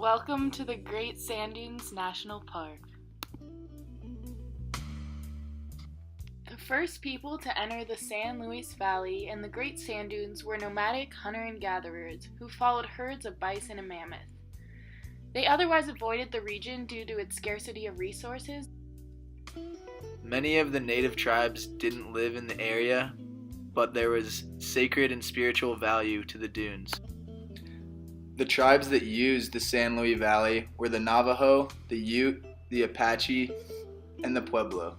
Welcome to the Great Sand Dunes National Park. The first people to enter the San Luis Valley and the Great Sand Dunes were nomadic hunter and gatherers who followed herds of bison and mammoth. They otherwise avoided the region due to its scarcity of resources. Many of the native tribes didn't live in the area, but there was sacred and spiritual value to the dunes. The tribes that used the San Luis Valley were the Navajo, the Ute, the Apache, and the Pueblo.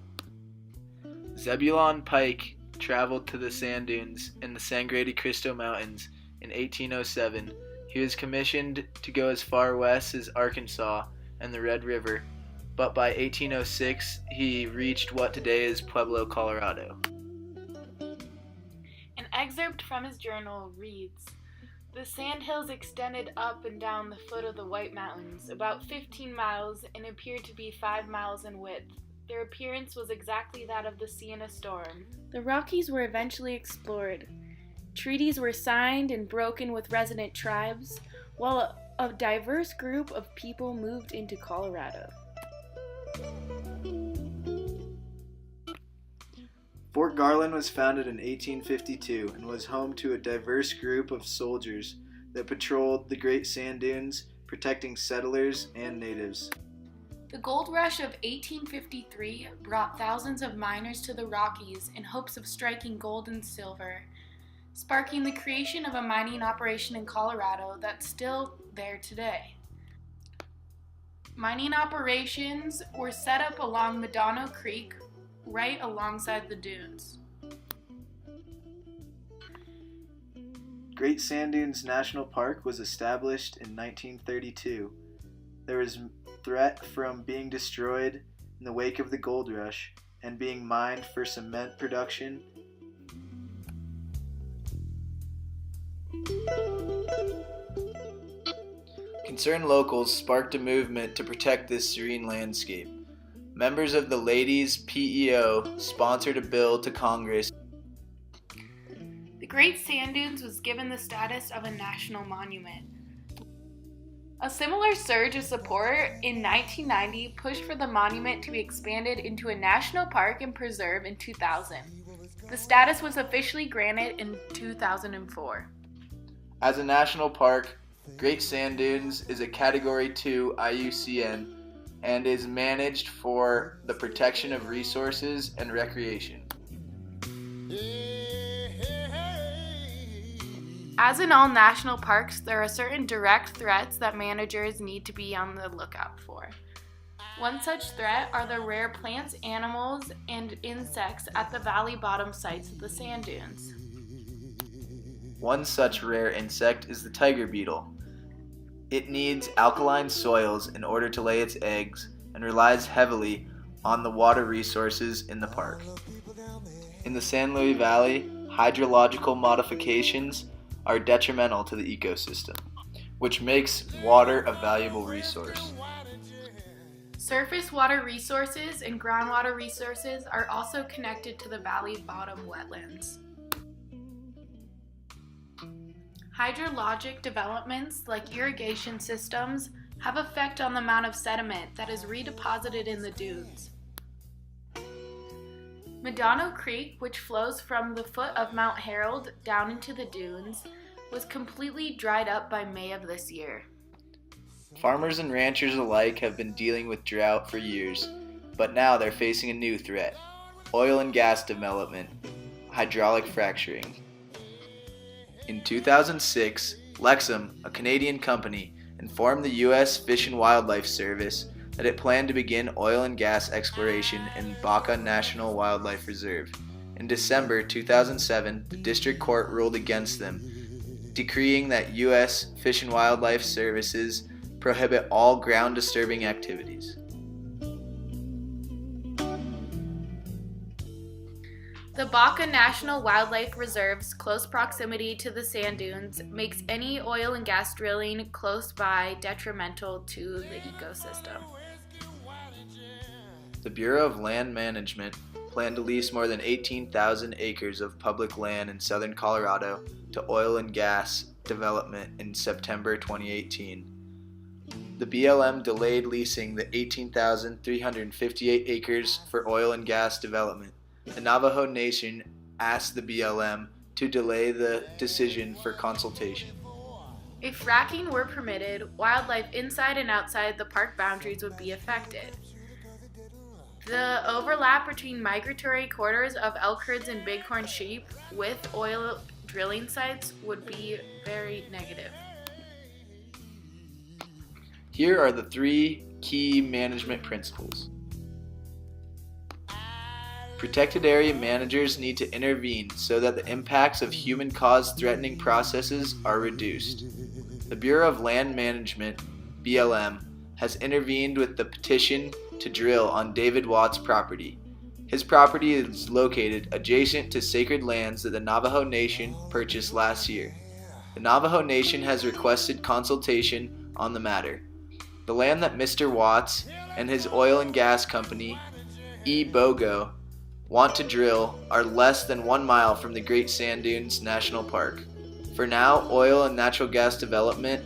Zebulon Pike traveled to the sand dunes in the Sangre de Cristo Mountains in 1807. He was commissioned to go as far west as Arkansas and the Red River, but by 1806 he reached what today is Pueblo, Colorado. An excerpt from his journal reads, "The sandhills extended up and down the foot of the White Mountains, about 15 miles, and appeared to be 5 miles in width. Their appearance was exactly that of the sea in a storm. The Rockies were eventually explored. Treaties were signed and broken with resident tribes, while a diverse group of people moved into Colorado." Fort Garland was founded in 1852 and was home to a diverse group of soldiers that patrolled the Great Sand Dunes, protecting settlers and natives. The gold rush of 1853 brought thousands of miners to the Rockies in hopes of striking gold and silver, sparking the creation of a mining operation in Colorado that's still there today. Mining operations were set up along Medano Creek, right alongside the dunes. Great Sand Dunes National Park was established in 1932. There was threat from being destroyed in the wake of the gold rush and being mined for cement production. Concerned locals sparked a movement to protect this serene landscape. Members of the Ladies PEO sponsored a bill to Congress. The Great Sand Dunes was given the status of a national monument. A similar surge of support in 1990 pushed for the monument to be expanded into a national park and preserve in 2000. The status was officially granted in 2004. As a national park, Great Sand Dunes is a Category 2 IUCN and is managed for the protection of resources and recreation. As in all national parks, there are certain direct threats that managers need to be on the lookout for. One such threat are the rare plants, animals, and insects at the valley bottom sites of the sand dunes. One such rare insect is the tiger beetle. It needs alkaline soils in order to lay its eggs and relies heavily on the water resources in the park. In the San Luis Valley, hydrological modifications are detrimental to the ecosystem, which makes water a valuable resource. Surface water resources and groundwater resources are also connected to the valley bottom wetlands. Hydrologic developments like irrigation systems have effect on the amount of sediment that is redeposited in the dunes. Medano Creek, which flows from the foot of Mount Harold down into the dunes, was completely dried up by May of this year. Farmers and ranchers alike have been dealing with drought for years, but now they're facing a new threat: oil and gas development, hydraulic fracturing. In 2006, Lexum, a Canadian company, informed the U.S. Fish and Wildlife Service that it planned to begin oil and gas exploration in Baca National Wildlife Reserve. In December 2007, the district court ruled against them, decreeing that U.S. Fish and Wildlife Services prohibit all ground-disturbing activities. The Baca National Wildlife Reserve's close proximity to the sand dunes makes any oil and gas drilling close by detrimental to the ecosystem. The Bureau of Land Management planned to lease more than 18,000 acres of public land in southern Colorado to oil and gas development in September 2018. the BLM delayed leasing the 18,358 acres for oil and gas development. The Navajo Nation asked the BLM to delay the decision for consultation. If fracking were permitted, wildlife inside and outside the park boundaries would be affected. The overlap between migratory corridors of elk herds and bighorn sheep with oil drilling sites would be very negative. Here are the 3 key management principles. Protected area managers need to intervene so that the impacts of human-caused threatening processes are reduced. The Bureau of Land Management, BLM, has intervened with the petition to drill on David Watts' property. His property is located adjacent to sacred lands that the Navajo Nation purchased last year. The Navajo Nation has requested consultation on the matter. The land that Mr. Watts and his oil and gas company, eBOGO, want to drill are less than 1 mile from the Great Sand Dunes National Park. For now, oil and natural gas development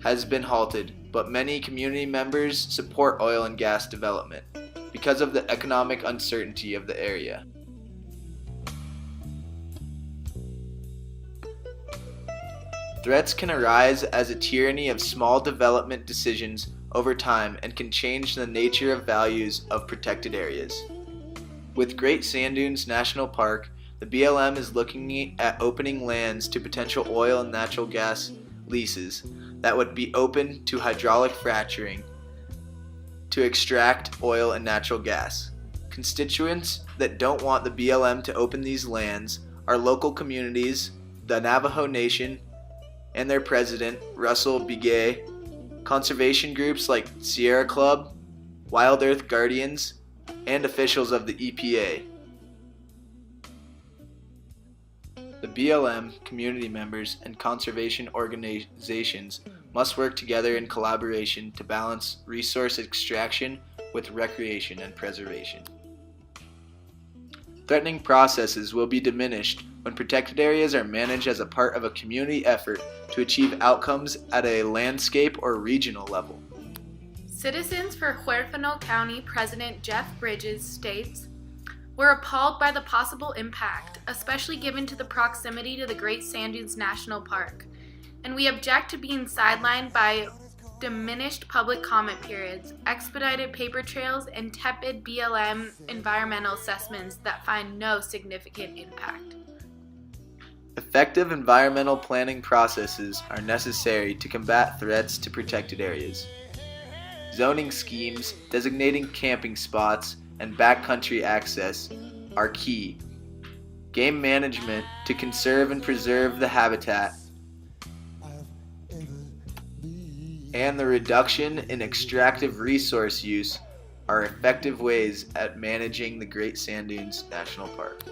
has been halted, but many community members support oil and gas development because of the economic uncertainty of the area. Threats can arise as a tyranny of small development decisions over time and can change the nature of values of protected areas. With Great Sand Dunes National Park, the BLM is looking at opening lands to potential oil and natural gas leases that would be open to hydraulic fracturing to extract oil and natural gas. Constituents that don't want the BLM to open these lands are local communities, the Navajo Nation, and their president, Russell Begay, conservation groups like Sierra Club, Wild Earth Guardians, and officials of the EPA. The BLM, community members, and conservation organizations must work together in collaboration to balance resource extraction with recreation and preservation. Threatening processes will be diminished when protected areas are managed as a part of a community effort to achieve outcomes at a landscape or regional level. Citizens for Huerfano County President Jeff Bridges states, "We're appalled by the possible impact, especially given to the proximity to the Great Sand Dunes National Park, and we object to being sidelined by diminished public comment periods, expedited paper trails, and tepid BLM environmental assessments that find no significant impact." Effective environmental planning processes are necessary to combat threats to protected areas. Zoning schemes designating camping spots and backcountry access are key. Game management to conserve and preserve the habitat, and the reduction in extractive resource use are effective ways at managing the Great Sand Dunes National Park.